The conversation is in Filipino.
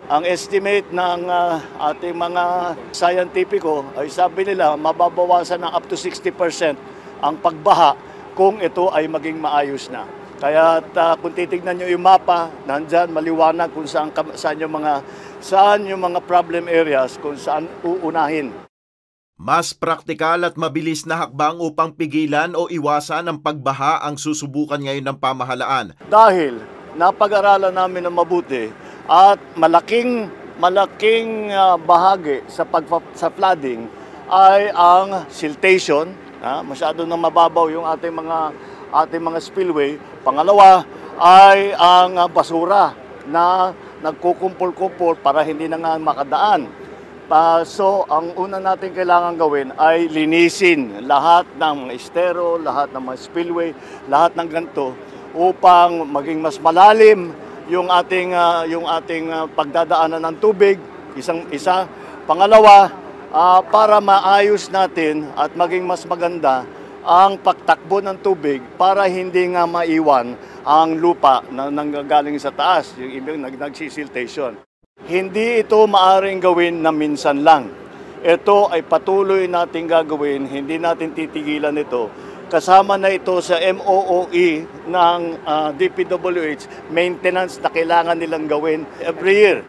Ang estimate ng ating mga scientifico ay sabi nila mababawasan ng up to 60% ang pagbaha kung ito ay maging maayos na. Kaya kung titignan nyo yung mapa, nandyan maliwanag kung saan yung mga problem areas, kung saan uunahin. Mas praktikal at mabilis na hakbang upang pigilan o iwasan ang pagbaha ang susubukan ngayon ng pamahalaan. Dahil napag-aralan namin ng mabuti at malaking bahagi sa flooding ay ang siltation. Masyado nang mababaw yung ating mga spillway. Pangalawa ay ang basura na nagkukumpol-kumpol para hindi na nga makadaan. So, ang una natin kailangan gawin ay linisin lahat ng mga estero, lahat ng mga spillway, lahat ng ganito upang maging mas malalim yung ating pagdadaanan ng tubig, isa. Pangalawa, para maayos natin at maging mas maganda ang pagtakbo ng tubig para hindi nga maiwan ang lupa na nanggagaling sa taas, yung ibig nagsisiltation. Hindi ito maaring gawin na minsan lang. Ito ay patuloy nating gagawin, hindi natin titigilan ito. Kasama na ito sa MOOE ng DPWH, maintenance na kailangan nilang gawin every year.